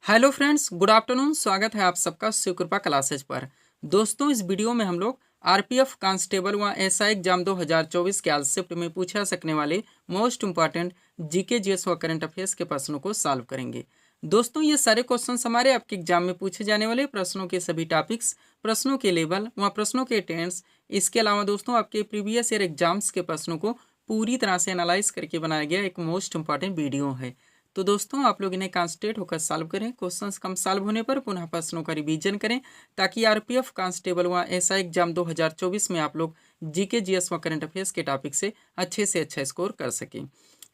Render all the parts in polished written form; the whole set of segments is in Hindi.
Hello friends, good afternoon. स्वागत है आप सबका शिवकृपा क्लासेज पर। दोस्तों, इस वीडियो में हम लोग आरपीएफ कांस्टेबल व एसआई एग्जाम 2024 के आज शिफ्ट में पूछा सकने वाले मोस्ट इंपॉर्टेंट जीके जीएस व करंट अफेयर्स के प्रश्नों को सॉल्व करेंगे। दोस्तों, ये सारे क्वेश्चन हमारे आपके एग्जाम में पूछे जाने वाले प्रश्नों के सभी टॉपिक्स, प्रश्नों के लेवल व प्रश्नों के टेंस, इसके अलावा दोस्तों आपके प्रीवियस ईयर एग्जाम्स के प्रश्नों को पूरी तरह से एनालाइज करके बनाया गया एक मोस्ट इंपॉर्टेंट वीडियो है। तो दोस्तों, आप लोग इन्हें कॉन्सेंट्रेट होकर सॉल्व करें। क्वेश्चंस कम सॉल्व होने पर पुनः प्रश्नों का रिवीजन करें, ताकि आरपीएफ कांस्टेबल व एसआई एग्जाम 2024 में आप लोग जीके जीएस व करंट अफेयर्स के टॉपिक से अच्छा स्कोर कर सकें।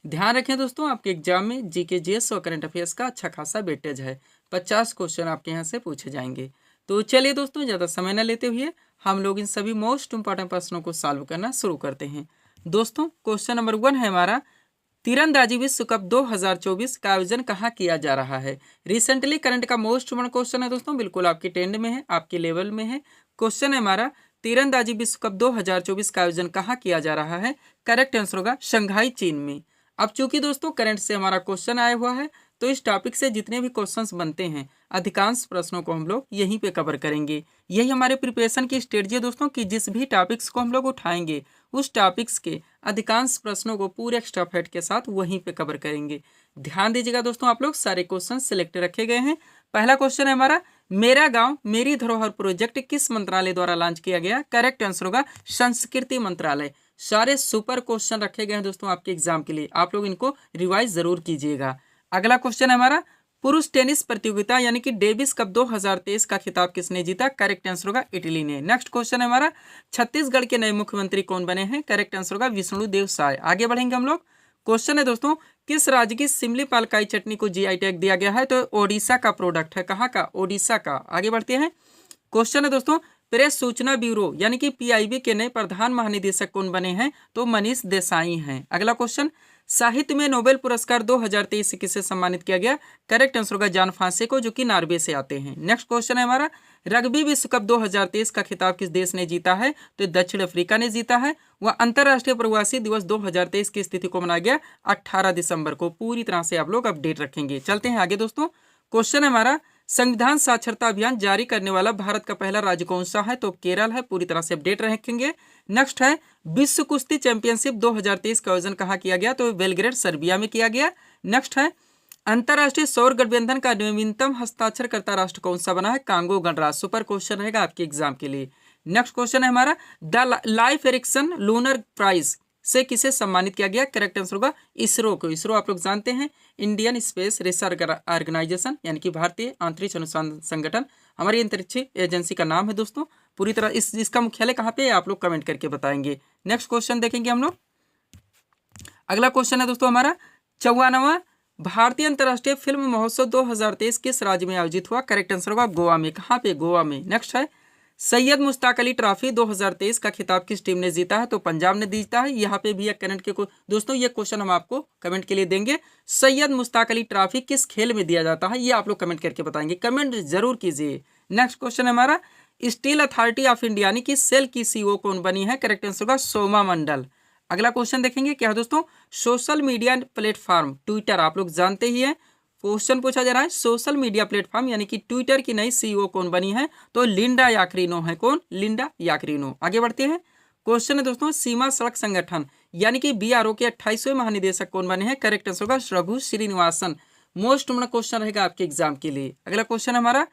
ध्यान रखें दोस्तों, आपके एग्जाम में जीके जीएस और करंट अफेयर्स का अच्छा खासा वेटेज है। 50 क्वेश्चन आपके यहाँ से पूछे जाएंगे। तो चलिए दोस्तों, ज़्यादा समय न लेते हुए हम लोग इन सभी मोस्ट इंपॉर्टेंट प्रश्नों को सॉल्व करना शुरू करते हैं। दोस्तों, क्वेश्चन नंबर 1 है हमारा, तीरंदाजी विश्व कप 2024 का आयोजन कहाँ किया जा रहा है। रिसेंटली करंट का मोस्ट इंपॉर्टेंट क्वेश्चन है दोस्तों, बिल्कुल आपके ट्रेंड में है, आपके लेवल में है। क्वेश्चन है हमारा, तीरंदाजी विश्व कप 2024 का आयोजन कहाँ किया जा रहा है। करेक्ट आंसर होगा शंघाई, चीन में। अब चूंकि दोस्तों करंट से हमारा क्वेश्चन आया हुआ है, तो इस टॉपिक से जितने भी क्वेश्चंस बनते हैं, अधिकांश प्रश्नों को हम लोग यहीं पे कवर करेंगे। यही हमारे प्रिपरेशन की स्ट्रेटजी है दोस्तों, कि जिस भी टॉपिक्स को हम लोग उठाएंगे, उस टॉपिक्स के अधिकांश प्रश्नों को पूरे एक्स्ट्रा फैक्ट के साथ वहीं पे कवर करेंगे। ध्यान दीजिएगा दोस्तों, आप लोग सारे क्वेश्चन सिलेक्ट रखे गए हैं। पहला क्वेश्चन है हमारा, मेरा गांव मेरी धरोहर प्रोजेक्ट किस मंत्रालय द्वारा लॉन्च किया गया। करेक्ट आंसर होगा संस्कृति मंत्रालय। सारे सुपर क्वेश्चन रखे गए हैं दोस्तों आपके एग्जाम के लिए, आप लोग इनको रिवाइज जरूर कीजिएगा। अगला क्वेश्चन है हमारा, पुरुष टेनिस प्रतियोगिता यानी कि डेविस कप 2023 का खिताब किसने जीता। करेक्ट आंसर होगा इटली ने। नेक्स्ट क्वेश्चन है हमारा, छत्तीसगढ़ के नए मुख्यमंत्री कौन बने हैं। करेक्ट आंसर होगा विष्णुदेव साय। आगे बढ़ेंगे हम लोग। क्वेश्चन है दोस्तों, किस राज्य की सिमली पालकाई चटनी को जीआई टैग दिया गया है। तो ओडिशा का प्रोडक्ट है। कहाँ का? ओडिशा का। आगे बढ़ते हैं। क्वेश्चन है दोस्तों, प्रेस सूचना ब्यूरो यानी कि पीआईबी के नए प्रधान महानिदेशक कौन बने हैं। तो मनीष देसाई हैं। अगला क्वेश्चन, साहित्य में नोबेल पुरस्कार 2023 से किसे सम्मानित किया गया। करेक्ट आंसर होगा जॉन फ्रांसे को, जो कि नॉर्वे से आते हैं। नेक्स्ट क्वेश्चन है हमारा, रग्बी विश्व कप 2023 का खिताब किस देश ने जीता है। तो दक्षिण अफ्रीका ने जीता है। वह अंतर्राष्ट्रीय प्रवासी दिवस 2023 की स्थिति को मनाया गया 18 दिसंबर को। पूरी तरह से आप लोग अपडेट रखेंगे। चलते हैं आगे दोस्तों। क्वेश्चन है हमारा, संविधान साक्षरता अभियान जारी करने वाला भारत का पहला राज्य कौन सा है। तो केरल है। पूरी तरह से अपडेट रखेंगे। नेक्स्ट है, विश्व कुश्ती चैंपियनशिप 2023 का आयोजन कहाँ किया गया। तो बेलग्रेड सर्बिया में किया गया। नेक्स्ट है, अंतर्राष्ट्रीय सौर गठबंधन का नवीनतम हस्ताक्षरकर्ता राष्ट्र कौन सा बना है। कांगो गणराज्य। सुपर क्वेश्चन रहेगा आपके एग्जाम के लिए। नेक्स्ट क्वेश्चन है हमारा, the Leif Erikson Lunar Prize से किसे सम्मानित किया गया। करेक्ट आंसर होगा इसरो को। इसरो आप लोग जानते हैं, इंडियन स्पेस रिसर्च ऑर्गेनाइजेशन यानी कि भारतीय अंतरिक्ष अनुसंधान संगठन, हमारी अंतरिक्ष एजेंसी का नाम है दोस्तों। पूरी तरह इसका मुख्यालय कहाँ पे है, आप लोग कमेंट करके बताएंगे। नेक्स्ट क्वेश्चन देखेंगे हम लोग। अगला क्वेश्चन है दोस्तों हमारा, 54वां भारतीय अंतर्राष्ट्रीय फिल्म महोत्सव 2023 किस राज्य में आयोजित हुआ। करेक्ट आंसर होगा गोवा में। कहाँ पे? गोवा में। नेक्स्ट है, सैयद मुश्ताक अली ट्रॉफी 2023 का खिताब किस टीम ने जीता है। तो पंजाब ने जीता है। यहाँ पे भी एक करंट के दोस्तों ये क्वेश्चन हम आपको कमेंट के लिए देंगे। सैयद मुश्ताक अली ट्रॉफी किस खेल में दिया जाता है, ये आप लोग कमेंट करके बताएंगे। कमेंट जरूर कीजिए। नेक्स्ट क्वेश्चन है हमारा, स्टील अथॉरिटी ऑफ इंडिया यानी कि सेल की सीईओ कौन बनी है। करेक्ट आंसर होगा सोमा मंडल। अगला क्वेश्चन देखेंगे क्या है दोस्तों, सोशल मीडिया प्लेटफॉर्म ट्विटर आप लोग जानते ही हैं। क्वेश्चन पूछा जा रहा है, सोशल मीडिया प्लेटफॉर्म यानी कि ट्विटर की नई सीईओ कौन बनी है। तो लिंडा याकरिनो है। कौन? लिंडा याकरिनो। आगे बढ़ते हैं। क्वेश्चन है दोस्तों, सीमा सड़क संगठन यानी कि बीआरओ के 28वें महानिदेशक कौन बने हैं। करेक्ट आंसर होगा Raghu Srinivasan. Most important question रहेगा आपके एग्जाम के लिए। अगला क्वेश्चन हमारा,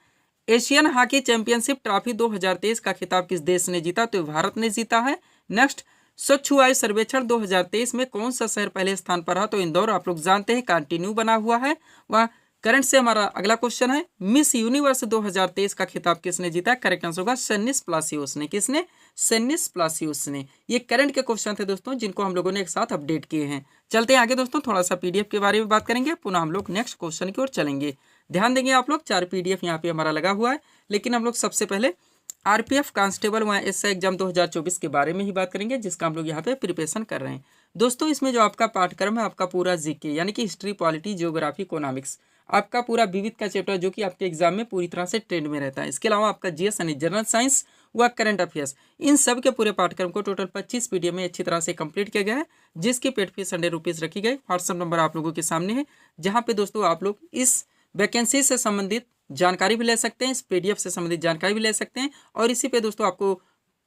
एशियन हॉकी चैंपियनशिप ट्रॉफी 2023 का खिताब किस देश ने जीता। तो भारत ने जीता है। नेक्स्ट, स्वच्छ वायु सर्वेक्षण 2023 में कौन सा शहर पहले स्थान पर रहा। तो इंदौर आप लोग जानते हैं, कंटिन्यू बना हुआ है। वह करंट से हमारा अगला क्वेश्चन है, मिस यूनिवर्स 2023 का खिताब किसने जीता। करेक्ट आंसर होगा सेनिस प्लासियोस ने। किसने? सेनिस प्लासियोस ने। ये करंट के क्वेश्चन थे दोस्तों, जिनको हम लोगों ने एक साथ अपडेट किए हैं। चलते हैं आगे दोस्तों, थोड़ा सा पीडीएफ के बारे में बात करेंगे, पुनः हम लोग नेक्स्ट क्वेश्चन की ओर चलेंगे। ध्यान देंगे आप लोग, 4 पीडीएफ यहाँ पे हमारा लगा हुआ है, लेकिन हम लोग सबसे पहले आरपीएफ कांस्टेबल व एसआई एग्जाम 2024 के बारे में ही बात करेंगे, जिसका हम लोग यहाँ पे प्रिपरेशन कर रहे हैं। दोस्तों, इसमें जो आपका पाठ्यक्रम है, आपका पूरा जीके यानी कि हिस्ट्री, पॉलिटी, जियोग्राफी, इकोनॉमिक्स, आपका पूरा विविध का चैप्टर जो कि आपके एग्जाम में पूरी तरह से ट्रेंड में रहता है। इसके अलावा आपका जीएस यानी जनरल साइंस व करंट अफेयर्स, इन सब के पूरे पाठ्यक्रम को टोटल 25 पीडीएफ में अच्छी तरह से कंप्लीट किया गया है, जिसकी पेड फीस ₹100 रखी गई। व्हाट्सअप नंबर आप लोगों के सामने है, जहाँ पे दोस्तों आप लोग इस वैकेंसी से संबंधित जानकारी भी ले सकते हैं, इस PDF से संबंधित जानकारी भी ले सकते हैं और इसी पे दोस्तों आपको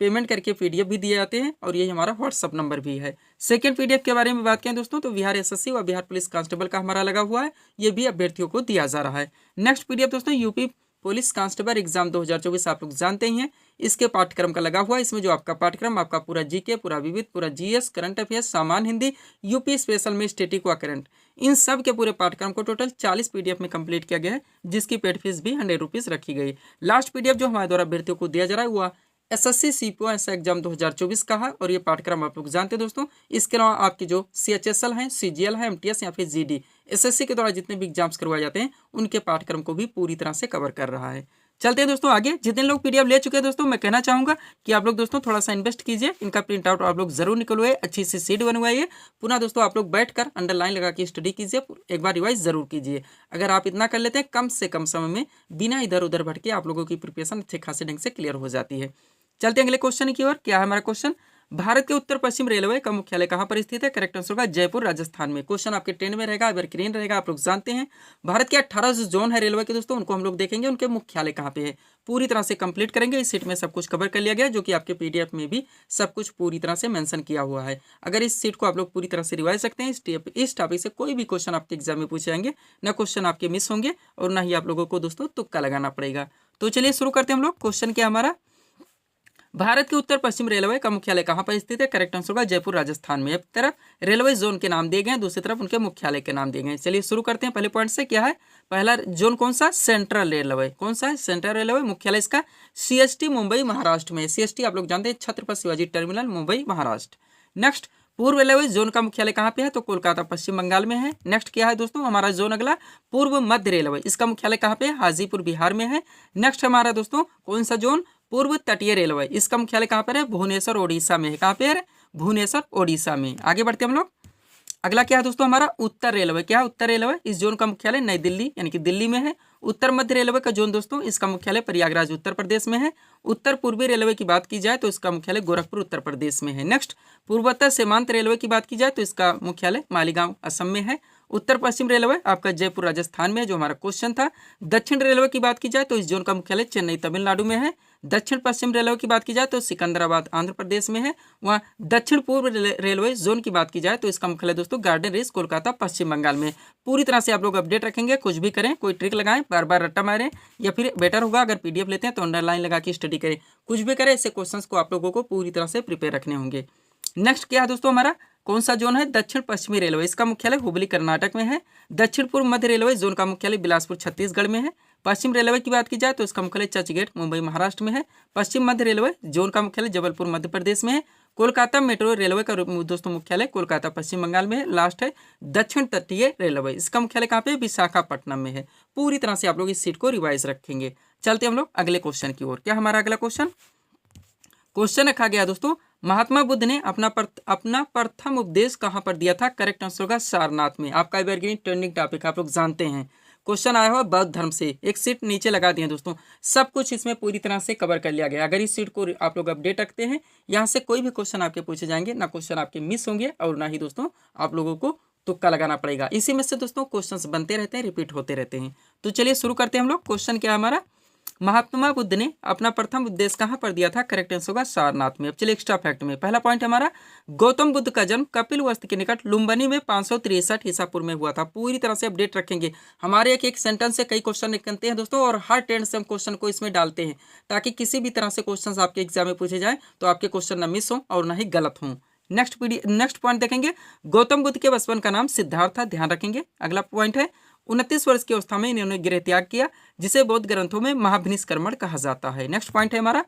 पेमेंट करके PDF भी दिए जाते हैं और यही हमारा व्हाट्सअप नंबर भी है। सेकंड PDF के बारे में बात करें दोस्तों तो बिहार SSC व बिहार पुलिस कांस्टेबल का हमारा लगा हुआ है, ये भी अभ्यर्थियों को दिया जा रहा है। नेक्स्ट PDF दोस्तों यूपी पुलिस कांस्टेबल एग्जाम 2024 आप लोग जानते ही हैं, इसके पाठ्यक्रम का लगा हुआ है। इसमें जो आपका पाठ्यक्रम आपका पूरा GK, पूरा विविध, पूरा GS, करंट अफेयर्स, सामान्य हिंदी, यूपी स्पेशल में स्टैटिक व करंट, इन सब के पूरे पाठ्यक्रम को टोटल 40 PDF में कंप्लीट किया गया है, जिसकी पेड फीस भी 100 रुपीज़ रखी गई। लास्ट PDF जो हमारे द्वारा अभ्यर्थियों को दिया जा रहा है वह SSC CPO एग्जाम 2024 का है और ये पाठ्यक्रम आप लोग जानते हैं दोस्तों। इसके अलावा आपकी जो CHSL हैं, CGL है, MTS या फिर GD, SSC के द्वारा जितने भी एग्जाम्स करवाए जाते हैं उनके पाठ्यक्रम को भी पूरी तरह से कवर कर रहा है। चलते हैं दोस्तों आगे। जितने लोग PDF ले चुके हैं दोस्तों, मैं कहना चाहूँगा कि आप लोग दोस्तों थोड़ा सा इन्वेस्ट कीजिए, इनका प्रिंट आउट आप लोग जरूर निकलवाइए, अच्छी सी सीट बनवाइए, पुनः दोस्तों आप लोग बैठकर अंडरलाइन लगा के स्टडी कीजिए, एक बार रिवाइज जरूर कीजिए। अगर आप इतना कर लेते हैं कम से कम समय में बिना इधर उधर भटके आप लोगों की प्रिपरेशन अच्छे खासे ढंग से क्लियर हो जाती है। चलते हैं अगले क्वेश्चन की ओर। क्या है हमारा क्वेश्चन? भारत के उत्तर पश्चिम रेलवे का मुख्यालय कहाँ पर स्थित है? करेक्ट आंसर होगा जयपुर, राजस्थान में। क्वेश्चन आपके 10 में रहेगा, एवरग्रीन रहेगा, आप लोग जानते हैं। भारत के 18 जो जोन है रेलवे के दोस्तों, उनको हम लोग देखेंगे, उनके मुख्यालय कहाँ पे है, पूरी तरह से कंप्लीट करेंगे। इस सीट में सब कुछ कवर कर लिया गया, जो कि आपके PDF में भी सब कुछ पूरी तरह से मेंशन किया हुआ है। अगर इस सीट को आप लोग पूरी तरह से रिवाइज सकते हैं, इस टॉपिक से कोई भी क्वेश्चन आपके एग्जाम में पूछे जाएंगे, ना क्वेश्चन आपके मिस होंगे और ना ही आप लोगों को दोस्तों तुक्का लगाना पड़ेगा। तो चलिए शुरू करते हैं हम लोग। क्वेश्चन क्या हमारा? भारत के उत्तर पश्चिम रेलवे का मुख्यालय कहाँ पर स्थित है? करेक्ट आंसर होगा जयपुर, राजस्थान में। एक तरफ रेलवे जोन के नाम दिए गए हैं, दूसरी तरफ उनके मुख्यालय के नाम दिए गए हैं। चलिए शुरू करते हैं पहले पॉइंट से। क्या है पहला जोन? कौन सा? Central railway. कौन सा है? Central railway. मुख्यालय इसका CST मुंबई, महाराष्ट्र में। CST आप लोग जानते हैं, छत्रपति शिवाजी टर्मिनल, मुंबई, महाराष्ट्र। नेक्स्ट पूर्व रेलवे जोन का मुख्यालय कहाँ पे है? तो कोलकाता, पश्चिम बंगाल में है। नेक्स्ट क्या है दोस्तों हमारा जोन अगला? पूर्व मध्य रेलवे, इसका मुख्यालय कहाँ पे है? हाजीपुर, बिहार में है। नेक्स्ट हमारा दोस्तों कौन सा जोन? पूर्व तटीय रेलवे, इसका मुख्यालय कहाँ पर है? भुवनेश्वर, ओडिशा में है। कहाँ पे है? भुवनेश्वर, ओडिशा में। आगे बढ़ते हम लोग। अगला क्या है दोस्तों हमारा? उत्तर रेलवे। क्या है उत्तर रेलवे? इस जोन का मुख्यालय नई दिल्ली यानी कि दिल्ली में है। उत्तर मध्य रेलवे का जोन दोस्तों, इसका मुख्यालय प्रयागराज, उत्तर प्रदेश में है। उत्तर पूर्वी रेलवे की बात की जाए तो इसका मुख्यालय गोरखपुर, उत्तर प्रदेश में है। नेक्स्ट पूर्वोत्तर सीमांत रेलवे की बात की जाए तो इसका मुख्यालय मालीगांव, असम में है। उत्तर पश्चिम रेलवे आपका जयपुर, राजस्थान में, जो हमारा क्वेश्चन था। दक्षिण रेलवे की बात की जाए तो इस जोन का मुख्यालय चेन्नई, तमिलनाडु में है। दक्षिण पश्चिम रेलवे की बात की जाए तो सिकंदराबाद, आंध्र प्रदेश में है। वहाँ दक्षिण पूर्व रेलवे जोन की बात की जाए तो इसका मुख्यालय दोस्तों गार्डन रीच, कोलकाता, पश्चिम बंगाल में। पूरी तरह से आप लोग अपडेट रखेंगे, कुछ भी करें, कोई ट्रिक लगाएं, बार बार रट्टा मारें, या फिर बेटर होगा अगर PDF लेते हैं तो अंडरलाइन लगा के स्टडी करें। कुछ भी करें, ऐसे क्वेश्चंस को आप लोगों को पूरी तरह से प्रिपेयर रखने होंगे। नेक्स्ट क्या है दोस्तों हमारा? कौन सा जोन है? दक्षिण पश्चिमी रेलवे, इसका मुख्यालय हुबली, कर्नाटक में है। दक्षिण पूर्व मध्य रेलवे जोन का मुख्यालय बिलासपुर, छत्तीसगढ़ में है। पश्चिम रेलवे की बात की जाए तो इसका मुख्यालय चर्चगेट, मुंबई, महाराष्ट्र में है। पश्चिम मध्य रेलवे जोन का मुख्यालय जबलपुर, मध्य प्रदेश में है। कोलकाता मेट्रो रेलवे का दोस्तों मुख्यालय कोलकाता, पश्चिम बंगाल में है। लास्ट है दक्षिण तटीय रेलवे, इसका मुख्यालय कहाँ पे? विशाखापट्टनम में है। पूरी तरह से आप लोग इस सीट को रिवाइज रखेंगे। चलते हम लोग अगले क्वेश्चन की ओर। क्या हमारा अगला क्वेश्चन रखा गया दोस्तों, महात्मा बुद्ध ने अपना प्रथम उपदेश कहाँ पर दिया था? करेक्ट आंसर होगा सारनाथ में। आपका एवरग्रीन ट्रेंडिंग टॉपिक आप लोग जानते हैं। क्वेश्चन आया हुआ बौद्ध धर्म से, एक सीट नीचे लगा दिए दोस्तों। सब कुछ इसमें पूरी तरह से कवर कर लिया गया। अगर इस सीट को आप लोग अपडेट रखते हैं, यहाँ से कोई भी क्वेश्चन आपके पूछे जाएंगे, ना क्वेश्चन आपके मिस होंगे और ना ही दोस्तों आप लोगों को तुक्का लगाना पड़ेगा। इसी में से दोस्तों क्वेश्चंस बनते रहते हैं, रिपीट होते रहते हैं। तो चलिए शुरू करते हैं हम लोग। क्वेश्चन क्या है हमारा? महात्मा बुद्ध ने अपना प्रथम उपदेश कहाँ पर दिया था? करेक्ट आंसर होगा सारनाथ में। अब चलिए एक्स्ट्रा फैक्ट में पहला पॉइंट हमारा, गौतम बुद्ध का जन्म कपिलवस्तु के निकट लुम्बिनी में 563 ईसा पूर्व में हुआ था। पूरी तरह से अपडेट रखेंगे। हमारे एक सेंटेंस से कई क्वेश्चन निकलते हैं दोस्तों, और हर टेंस से हम क्वेश्चन को इसमें डालते हैं, ताकि किसी भी तरह से क्वेश्चन आपके एग्जाम में पूछे जाए तो आपके क्वेश्चन न मिस हो और न ही गलत हों। नेक्स्ट पॉइंट देखेंगे, गौतम बुद्ध के बचपन का नाम सिद्धार्थ था, ध्यान रखेंगे। अगला पॉइंट है, 29 वर्ष की अवस्था में इन्होंने गृह त्याग किया, जिसे बौद्ध ग्रंथों में महाभिनिष्क्रमण कहा जाता है। नेक्स्ट पॉइंट है हमारा,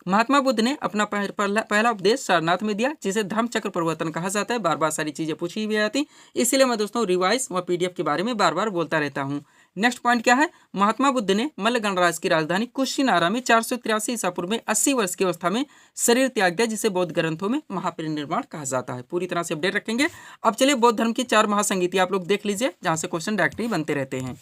महात्मा बुद्ध ने अपना पहला उपदेश सारनाथ में दिया, जिसे धर्म चक्र प्रवर्तन कहा जाता है। बार बार सारी चीजें पूछी हुई आती, इसीलिए मैं दोस्तों रिवाइज व PDF के बारे में बार बार बोलता रहता हूँ। नेक्स्ट पॉइंट क्या है, महात्मा बुद्ध ने मल्ल गणराज्य की राजधानी कुशीनारा में 483 ईसा पूर्व में 80 वर्ष की अवस्था में शरीर त्याग दिया, जिसे बौद्ध ग्रंथों में महापरिनिर्वाण कहा जाता है। पूरी तरह से अपडेट रखेंगे। अब चलिए बौद्ध धर्म की 4 महासंगीतियां आप लोग देख लीजिए, जहां से क्वेश्चन डायरेक्टली बनते रहते हैं।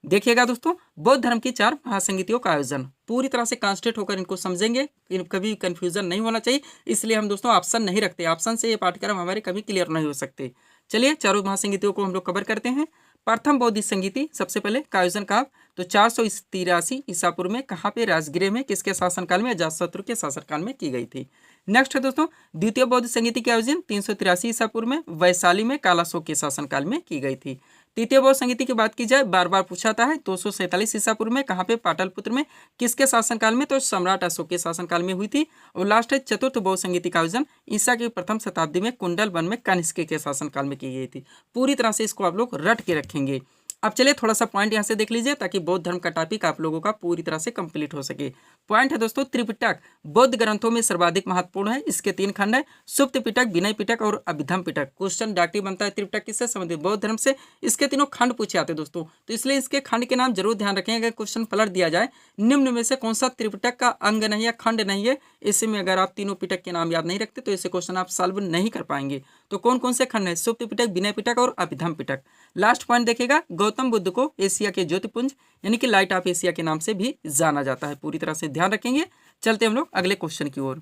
देखिएगा दोस्तों, बौद्ध धर्म की 4 महासंगीतियों का आयोजन पूरी तरह से कॉन्सेंट्रेट होकर इनको समझेंगे, कभी कंफ्यूजन नहीं होना चाहिए, इसलिए हम दोस्तों ऑप्शन नहीं रखते। ऑप्शन से ये पाठ्यक्रम हमारे कभी क्लियर नहीं हो सकते। चलिए चारों महासंगीतियों को हम लोग कवर करते हैं। प्रथम बौद्ध संगीति सबसे पहले का आयोजन कब? तो 483 ईसा पूर्व में कहाँ पे? राजगृह में। किसके शासनकाल में? अजातशत्रु के शासनकाल में की गई थी। नेक्स्ट है दोस्तों द्वितीय बौद्ध संगीति के आयोजन 383 ईसा पूर्व में वैशाली में कालाशोक के शासनकाल में की गई थी। तृतीय बौद्ध संगीति की बात की जाए, बार बार पूछा था है, 247 ईसा पूर्व में कहाँ पे? पाटलिपुत्र में। किसके शासनकाल में? तो सम्राट अशोक के शासनकाल में हुई थी। और लास्ट है चतुर्थ बौद्ध संगीति का आयोजन ईसा की प्रथम शताब्दी में कुंडल वन में कनिष्क के शासनकाल में की गई थी। पूरी तरह से इसको आप लोग रट के रखेंगे। अब चलिए थोड़ा सा पॉइंट यहाँ से देख लीजिए ताकि बौद्ध धर्म का टॉपिक आप लोगों का पूरी तरह से कंप्लीट हो सके। पॉइंट है दोस्तों, त्रिपिटक बौद्ध ग्रंथों में सर्वाधिक महत्वपूर्ण है। इसके 3 खंड है, सुप्त पिटक, विनय पिटक और अभिधम पिटक। क्वेश्चन डायरेक्टली बनता है त्रिपिटक किससे संबंधित? बौद्ध धर्म से। इसके तीनों खंड पूछे आते हैं दोस्तों, तो इसलिए इसके खंड के नाम जरूर ध्यान रखें। अगर क्वेश्चन पलट दिया जाए निम्न में से कौन सा त्रिपिटक का अंग नहीं है, खंड नहीं है, ऐसे में अगर आप तीनों पिटक के नाम याद नहीं रखते तो ऐसे क्वेश्चन आप सॉल्व नहीं कर पाएंगे। तो कौन कौन से खंड है? सुप्त पिटक, विनय पिटक और अभिधम पिटक। लास्ट पॉइंट देखिएगा, गौतम बुद्ध को एशिया के ज्योतिपुंज यानी कि लाइट ऑफ एशिया के नाम से भी जाना जाता है। पूरी तरह से ध्यान रखेंगे। चलते हम लोग अगले क्वेश्चन की ओर।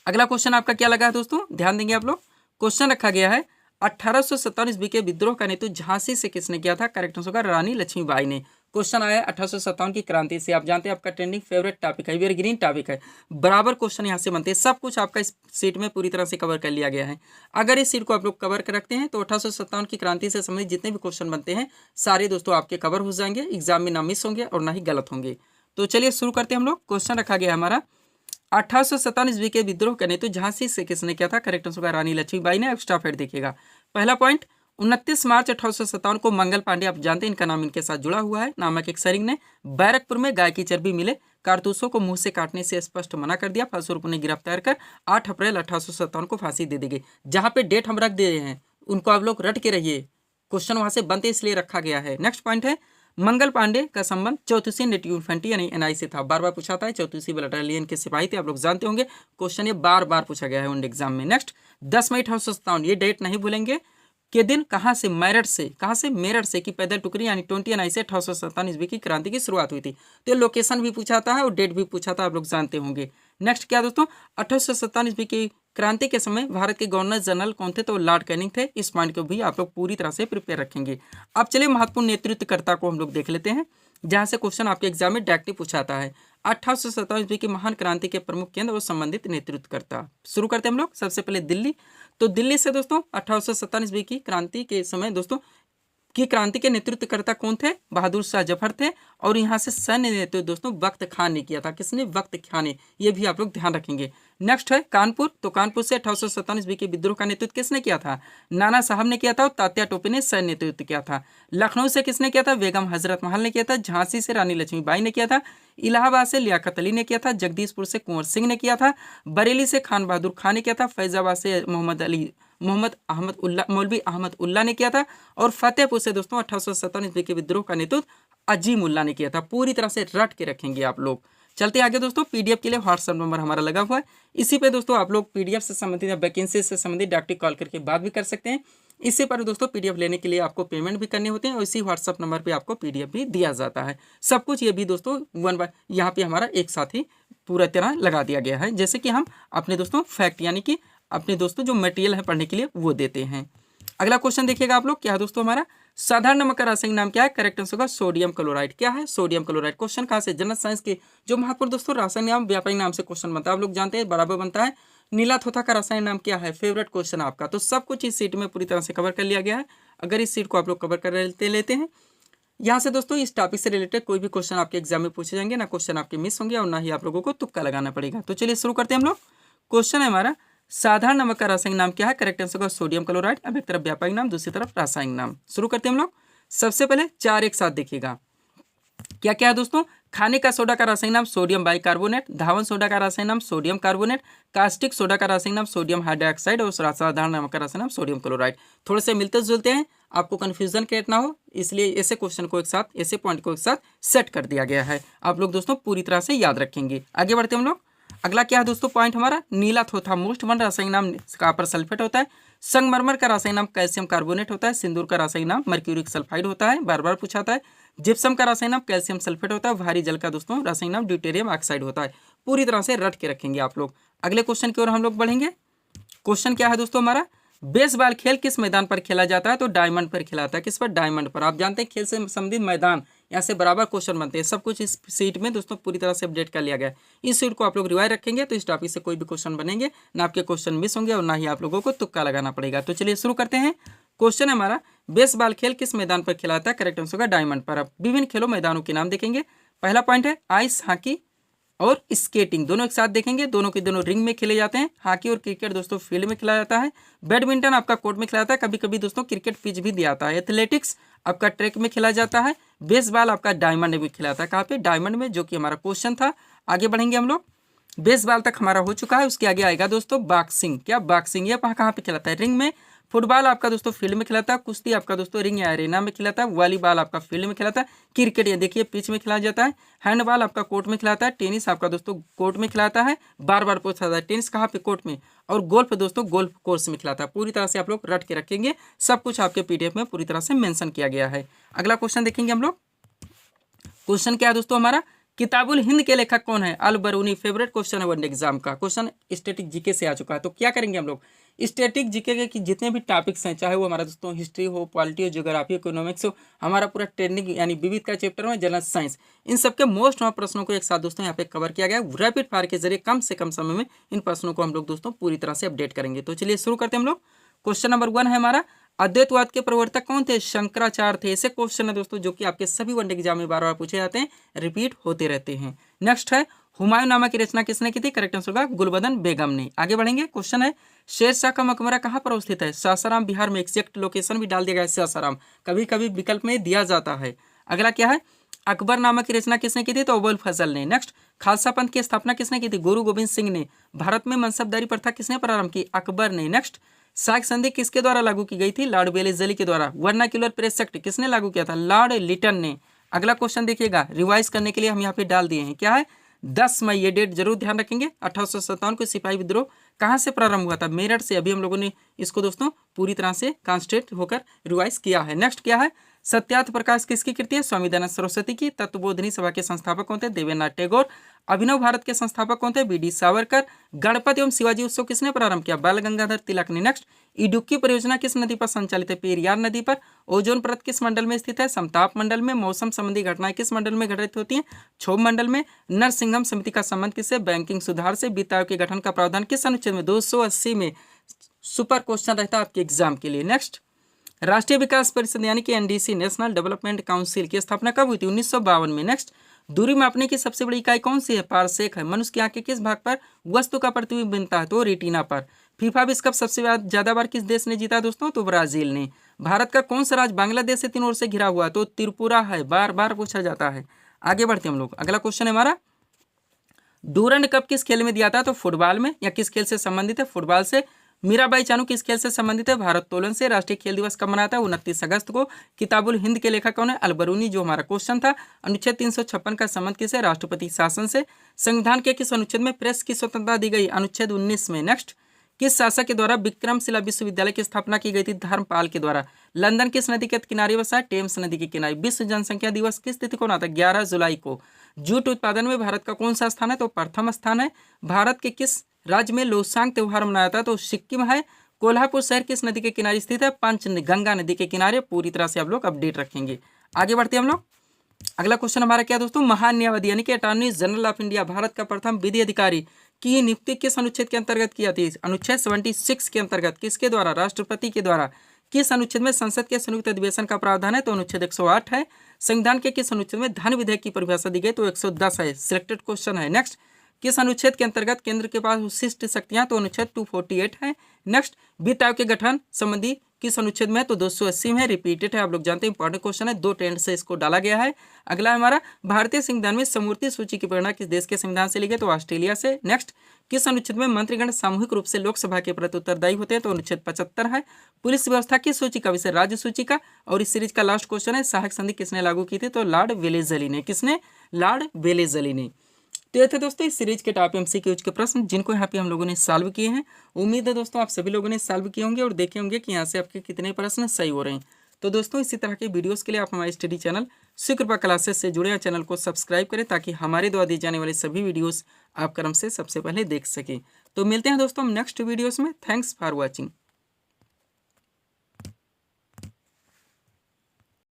अगला क्वेश्चन आपका क्या लगा है दोस्तों? ध्यान देंगे आप लोग। क्वेश्चन रखा गया है 1857 ईस्वी के विद्रोह का नेतृत्व झांसी से किसने किया था? करेक्ट आंसर होगा रानी लक्ष्मीबाई ने। क्वेश्चन आया 1857 की क्रांति से। आप जानते हैं आपका ट्रेंडिंग फेवरेट टॉपिक है, एवरग्रीन टॉपिक है। बराबर क्वेश्चन यहाँ से बनते हैं। सब कुछ आपका इस सीट में पूरी तरह से कवर कर लिया गया है। अगर इस सीट को आप लोग कवर कर रखते हैं तो 1857 की क्रांति से संबंधित जितने भी क्वेश्चन बनते हैं सारे दोस्तों आपके कवर हो जाएंगे, एग्जाम में ना मिस होंगे और ना ही गलत होंगे। तो चलिए शुरू करते हैं हम लोग। क्वेश्चन रखा गया हमारा 1857 ईस्वी के विद्रोह का नेतृत्व झांसी से किसने किया था? करेक्ट आंसर होगा रानी लक्ष्मीबाई ने। एक्स्ट्रा फैक्ट देखिएगा। पहला पॉइंट 29 मार्च 1857 को मंगल पांडे, आप जानते हैं इनका नाम इनके साथ जुड़ा हुआ है, नामक एक सैनिक ने बैरकपुर में गाय की चर्बी मिले कारतूसों को मुंह से काटने से स्पष्ट मना कर दिया। फलस्वरूप उन्हें गिरफ्तार कर 8 अप्रैल 1857 को फांसी दे दी गई। जहां पे डेट हम रख दिए हैं उनको आप लोग रट के रहिए, क्वेश्चन वहां से बनते इसलिए रखा गया है। नेक्स्ट पॉइंट है मंगल पांडे का संबंध चौथुसी नेटिव इन्फेंट्री यानी एनआई से था। बार बार पूछा था, चौथुसी बटालियन के सिपाही थे, आप लोग जानते होंगे। क्वेश्चन ये बार बार पूछा गया है उन एग्जाम में। नेक्स्ट 10 मई 1857, ये डेट नहीं भूलेंगे के दिन कहाँ से? मेरठ से की पैदल टुकड़ी यानी 20 एनआई से 1857 ईस्वी की क्रांति की शुरुआत हुई थी। तो लोकेशन भी पूछा था और डेट भी पूछा था, आप लोग जानते होंगे। नेक्स्ट क्या दोस्तों, 1857 ईस्वी की क्रांति के समय भारत के गवर्नर जनरल कौन थे? तो लॉर्ड कैनिंग थे। इस पॉइंट को भी आप लोग पूरी तरह से प्रिपेयर रखेंगे। अब चलिए महत्वपूर्ण नेतृत्वकर्ता को हम लोग देख लेते हैं, जहां से क्वेश्चन आपके एग्जाम में डायरेक्टली पूछाता है। 1857 ईस्वी की महान क्रांति के प्रमुख केंद्र और संबंधित नेतृत्वकर्ता। शुरू करते हैं हम लोग। सबसे पहले दिल्ली। तो दिल्ली से दोस्तों 1857 ईस्वी की क्रांति के समय दोस्तों की क्रांति के नेतृत्वकर्ता कौन थे? बहादुर शाह जफर थे। और यहाँ से सैन्य नेतृत्व दोस्तों बख्त खान ने किया था। किसने? बख्त खान ने। ये भी आप लोग ध्यान रखेंगे। नेक्स्ट है कानपुर। तो कानपुर से 1857 ईस्वी के विद्रोह का नेतृत्व किसने किया था? नाना साहब ने किया था और तात्या टोपे ने सैन्य नेतृत्व किया था। लखनऊ से किसने किया था? बेगम हजरत महल ने किया था। झांसी से रानी लक्ष्मीबाई ने किया था। इलाहाबाद से लियाकत अली ने किया था। जगदीशपुर से कुंवर सिंह ने किया था। बरेली से खान बहादुर खान ने किया था। फैजाबाद से मौलवी अहमद उल्ला ने किया था। और फतेहपुर से दोस्तों 1857 ईस्वी के विद्रोह का नेतृत्व अजीम उल्ला ने किया था। पूरी तरह से रट के रखेंगे आप लोग। चलते आगे दोस्तों, पीडीएफ के लिए व्हाट्सएप नंबर हमारा लगा हुआ है। इसी पे दोस्तों आप लोग पीडीएफ से संबंधित या वैकेंसी से संबंधित डायरेक्टली कॉल करके बात भी कर सकते हैं। इसी पर दोस्तों पीडीएफ लेने के लिए आपको पेमेंट भी करने होते हैं और इसी व्हाट्सएप नंबर पे आपको पीडीएफ भी दिया जाता है। सब कुछ ये भी दोस्तों यहाँ पे हमारा एक साथ ही पूरा तरह लगा दिया गया है, जैसे कि हम अपने दोस्तों फैक्ट यानी कि अपने दोस्तों जो मटेरियल है पढ़ने के लिए वो देते हैं। अगला क्वेश्चन देखिएगा आप लोग। क्या है दोस्तों हमारा? साधारण नमक का रासायनिक नाम क्या है? करेक्ट आंसर होगा सोडियम क्लोराइड। क्या है? Sodium chloride. क्वेश्चन कहाँ से? जनरल साइंस के जो महत्वपूर्ण दोस्तों रासायनिक नाम व्यापारिक नाम से क्वेश्चन बनता है, आप लोग जानते हैं बराबर बनता है। नीला थोथा का रासायनिक नाम क्या है? फेवरेट क्वेश्चन आपका। तो सब कुछ इस सीट में पूरी तरह से कवर कर लिया गया है। अगर इस सीट को आप लोग कवर कर लेते हैं, यहाँ से दोस्तों इस टॉपिक से रिलेटेड कोई भी क्वेश्चन आपके एग्जाम में पूछे जाएंगे, ना क्वेश्चन आपके मिस होंगे और ना ही आप लोगों को तुक्का लगाना पड़ेगा। तो चलिए शुरू करते हैं हम लोग। क्वेश्चन है हमारा साधारण नमक का रासायनिक नाम क्या है? करेक्ट आंसर होगा सोडियम क्लोराइड। अब एक तरफ व्यापारिक नाम, दूसरी तरफ रासायनिक नाम। शुरू करते हैं हम लोग। सबसे पहले 4 एक साथ देखिएगा। क्या क्या है दोस्तों? खाने का सोडा का रासायनिक नाम सोडियम बाइकार्बोनेट। धावन सोडा का रासायनिक नाम सोडियम कार्बोनेट। कास्टिक सोडा का रासायनिक नाम सोडियम हाइड्रोक्साइड और साधारण नमक का रासायनिक नाम सोडियम क्लोराइड। थोड़े से मिलते जुलते हैं, आपको कंफ्यूजन क्रिएट ना हो इसलिए ऐसे क्वेश्चन को एक साथ, ऐसे पॉइंट को एक साथ सेट कर दिया गया है। आप लोग दोस्तों पूरी तरह से याद रखेंगे। आगे बढ़ते हम लोग। अगला क्या है दोस्तों पॉइंट हमारा? नीला थोथा मोस्ट वन रासायनिक नाम कॉपर सल्फेट होता है। संगमरमर का रासायनिक नाम कैल्शियम कार्बोनेट होता है। सिंदूर का रासायनिक नाम मर्क्यूरिक सल्फाइड होता है, बार बार पूछाता है। जिप्सम का रासायनिक नाम कैल्शियम सल्फेट होता है। भारी जल का दोस्तों रासायनिक नाम ड्यूटेरियम ऑक्साइड होता है। पूरी तरह से रट के रखेंगे आप लोग। अगले क्वेश्चन की ओर हम लोग बढ़ेंगे। क्वेश्चन क्या है दोस्तों हमारा? बेसबॉल खेल किस मैदान पर खेला जाता है? तो डायमंड पर खेला जाता है। किस पर? डायमंड पर। आप जानते हैं खेल से संबंधित मैदान यहाँ से बराबर क्वेश्चन बनते हैं। सब कुछ इस सीट में दोस्तों पूरी तरह से अपडेट कर लिया गया है। इस सीट को आप लोग रिवाइज रखेंगे तो इस टॉपिक से कोई भी क्वेश्चन बनेंगे ना, आपके क्वेश्चन मिस होंगे और ना ही आप लोगों को तुक्का लगाना पड़ेगा। तो चलिए शुरू करते हैं। क्वेश्चन है हमारा, बेसबॉल खेल किस मैदान पर खेला जाता है? करेक्ट आंसर होगा डायमंड पर। अब विभिन्न खेलों मैदानों के नाम देखेंगे। पहला पॉइंट है आइस हॉकी और स्केटिंग, दोनों एक साथ देखेंगे। दोनों के दोनों रिंग में खेले जाते हैं। हॉकी और क्रिकेट दोस्तों फील्ड में खेला जाता है। बैडमिंटन आपका कोर्ट में खेला जाता है। कभी कभी दोस्तों क्रिकेट पिच भी दिया जाता है। एथलेटिक्स आपका ट्रैक में खेला जाता है। बेसबॉल आपका डायमंड में खेला जाता है। कहाँ पे? डायमंड में, जो कि हमारा क्वेश्चन था। आगे बढ़ेंगे हम लोग। बेसबॉल तक हमारा हो चुका है। उसके आगे आएगा दोस्तों बॉक्सिंग। क्या? बॉक्सिंग। ये कहाँ पे खिलाता है? रिंग में। फुटबॉल आपका दोस्तों फील्ड में खिलाता है। कुश्ती आपका दोस्तों रिंग या एरेना में खिलाता है। वॉलीबॉल आपका फील्ड में खिलाता है। क्रिकेट ये देखिए पिच में खिलाया जाता है। हैंडबॉल आपका कोर्ट में खिलाता है। टेनिस आपका दोस्तों कोर्ट में खिलाता है। बार बार पूछा जाता है टेनिस कहाँ पे? कोर्ट में। और गोल्फ दोस्तों गोल्फ कोर्स में खिलाता है। पूरी तरह से आप लोग रट के रखेंगे। सब कुछ आपके पीडीएफ में पूरी तरह से मेंशन किया गया है। अगला क्वेश्चन देखेंगे हम लोग। क्वेश्चन क्या है दोस्तों हमारा? किताबुल हिंद के लेखक कौन है? अल बरूनी। फेवरेट क्वेश्चन है वन एग्जाम का। क्वेश्चन स्टैटिक जीके से आ चुका है। तो क्या करेंगे हम लोग? स्टैटिक जीके के जितने भी टॉपिक्स हैं, चाहे वो हमारा दोस्तों हिस्ट्री हो, पॉलिटी हो, ज्योग्राफी, इकोनॉमिक्स हो, हमारा पूरा ट्रेंडिंग यानी विविध का चैप्टर में जनरल साइंस, इन सबके मोस्ट ऑफ प्रश्नों को एक साथ दोस्तों यहाँ पे कवर किया गया है। रैपिड फायर के जरिए कम से कम समय में इन प्रश्नों को हम लोग दोस्तों पूरी तरह से अपडेट करेंगे। तो चलिए शुरू करते हैं हम लोग। क्वेश्चन नंबर 1 है हमारा, अद्वैतवाद के प्रवर्तक कौन थे? शंकराचार्य थे। ऐसे क्वेश्चन है दोस्तों जो कि आपके सभी वन एग्जाम में बार बार पूछे जाते हैं, रिपीट होते रहते हैं। नेक्स्ट है, हुमायूं नामा की रचना किसने की थी? करेक्ट आंसर होगा गुलबदन बेगम ने। आगे बढ़ेंगे। क्वेश्चन है, शेरशाह का मकबरा कहाँ पर स्थित है? सासाराम बिहार में। एग्जैक्ट लोकेशन भी डाल दिया गया है सासाराम, कभी कभी विकल्प में दिया जाता है। अगला क्या है, अकबरनामा की रचना किसने की थी? तो अबुल फजल ने। नेक्स्ट, खालसा पंथ की स्थापना किसने की थी? गुरु गोविंद सिंह ने। भारत में मनसबदारी प्रथा किसने प्रारंभ की? अकबर ने। नेक्स्ट, साख संधि किसके द्वारा लागू की गई थी? लॉर्ड वेलेस्ली के द्वारा। वर्नाक्यूलर प्रेस एक्ट किसने लागू किया था? लॉर्ड लिटन ने। अगला क्वेश्चन देखिएगा, रिवाइज करने के लिए हम यहाँ पे डाल दिए हैं। क्या है? 10 मई, ये डेट जरूर ध्यान रखेंगे। 1857 को सिपाही विद्रोह कहाँ से प्रारंभ हुआ था? मेरठ से। अभी हम लोगों ने इसको दोस्तों पूरी तरह से कॉन्सेंट्रेट होकर रिवाइज किया है। नेक्स्ट क्या है, सत्यार्थ प्रकाश किसकी कृति है? स्वामी दयानंद सरस्वती की। तत्वबोधिनी सभा के संस्थापक कौन थे? देवेंद्रनाथ टैगोर। अभिनव भारत के संस्थापक कौन थे? बी.डी. सावरकर। गणपति एवं शिवाजी उत्सव किसने प्रारंभ किया? बाल गंगाधर तिलक ने। नेक्स्ट, इडुक्की परियोजना किस नदी पर संचालित है? पेरियार नदी पर। ओजोन परत किस मंडल में स्थित है? समताप मंडल में। मौसम संबंधी घटनाएं किस मंडल में घटित होती हैं? क्षोभ मंडल में। नरसिंघम समिति का संबंध किससे? बैंकिंग सुधार से। वित्त आयोग के गठन का प्रावधान किस अनुच्छेद में? 280 में। सुपर क्वेश्चन रहता है आपके एग्जाम के लिए। नेक्स्ट, राष्ट्रीय विकास परिषद यानी कि एनडीसी, नेशनल डेवलपमेंट काउंसिल की स्थापना कब हुई थी? 1952 में। नेक्स्ट, दूरी मापने की सबसे बड़ी इकाई कौन सी है? पारसेक है। मनुष्य की आंख के किस भाग पर वस्तु का प्रतिबिंब बनता है? तो रेटिना पर। फीफा विश्व कप सबसे ज्यादा बार किस देश ने जीता दोस्तों? तो ब्राजील ने। भारत का कौन सा राज्य बांग्लादेश से 3 ओर से घिरा हुआ? तो त्रिपुरा है। बार बार पूछा जाता है। आगे बढ़ते हम लोग। अगला क्वेश्चन है हमारा, डूरंड कप किस खेल में दिया था? तो फुटबॉल में। या किस खेल से संबंधित है? फुटबॉल से। मीराबाई चानू किस खेल से संबंधित है? भारोत्तोलन से। राष्ट्रीय खेल दिवस कब मनाता है? 29 अगस्त को। किताबुल हिंद के लेखक कौन है? अल बरूनी, जो हमारा क्वेश्चन था। अनुच्छेद 356 का संबंध किससे? राष्ट्रपति शासन से। संविधान के किस अनुच्छेद में प्रेस की स्वतंत्रता दी गई? अनुच्छेद 19 में। नेक्स्ट, किस शासक के द्वारा विक्रमशिला विश्वविद्यालय की स्थापना की गई थी? धर्मपाल के द्वारा। लंदन किस नदी के किनारे बसा है? टेम्स नदी के किनारे। विश्व जनसंख्या दिवस किस तिथि को मनाता है? 11 जुलाई को। जूट उत्पादन में भारत का कौन सा स्थान है? तो प्रथम स्थान है। भारत के किस राज्य में लोसांग त्योहार मनाया जाता है? तो सिक्किम है। कोल्हापुर शहर किस नदी के किनारे स्थित है? पंचगंगा नदी के किनारे। पूरी तरह से आप लोग अपडेट रखेंगे। आगे बढ़ते हैं हम लोग। अगला क्वेश्चन हमारा क्या दोस्तों, महान न्यायवादी यानी कि attorney general of India, Bharat का प्रथम विधि अधिकारी की नियुक्ति किस अनुच्छेद के अंतर्गत की जाती है? अनुच्छेद 76 के अंतर्गत। किसके द्वारा? राष्ट्रपति के द्वारा। किस अनुच्छेद में संसद के संयुक्त अधिवेशन का प्रावधान है? तो अनुच्छेद 108 है। संविधान के किस अनुच्छेद में धन विधेयक की परिभाषा दी गई? तो 110 है। सिलेक्टेड क्वेश्चन है। नेक्स्ट, किस अनुच्छेद के अंतर्गत केंद्र के पास विशिष्ट शक्तियां? तो अनुच्छेद 248 है। नेक्स्ट, वित्त आयोग के गठन संबंधी किस अनुच्छेद में है? तो 280 में। रिपीटेड है, आप लोग जानते हैं, इंपॉर्टेंट क्वेश्चन है, 2 ट्रेंड से इसको डाला गया है। अगला हमारा, भारतीय संविधान में समूर्ति सूची की प्रेरणा किस देश के संविधान से ली गई? तो ऑस्ट्रेलिया से। नेक्स्ट, किस अनुच्छेद में मंत्रीगण सामूहिक रूप से लोकसभा के प्रति उत्तरदायी होते हैं? तो अनुच्छेद 75 है। पुलिस व्यवस्था किस सूची का विषय? राज्य सूची का। और इस सीरीज का लास्ट क्वेश्चन है, सहायक संधि किसने लागू की थी? तो लॉर्ड वेलेस्ली ने। किसने? लॉर्ड वेलेस्ली ने। तो ये थे दोस्तों इस सीरीज के टॉप एमसीक्यूज के प्रश्न, जिनको यहाँ पे हम लोगों ने सॉल्व किए हैं। उम्मीद है दोस्तों आप सभी लोगों ने सॉल्व किए होंगे और देखे होंगे कि यहाँ से आपके कितने प्रश्न सही हो रहे हैं। तो दोस्तों इसी तरह के वीडियोस के लिए आप हमारे स्टडी चैनल सुकृपा क्लासेस से जुड़े, चैनल को सब्सक्राइब करें ताकि हमारे द्वारा दिए जाने वाले सभी वीडियोस आप क्रम से सबसे पहले देख सकें। तो मिलते हैं दोस्तों हम नेक्स्ट वीडियोस में। Thanks for watching.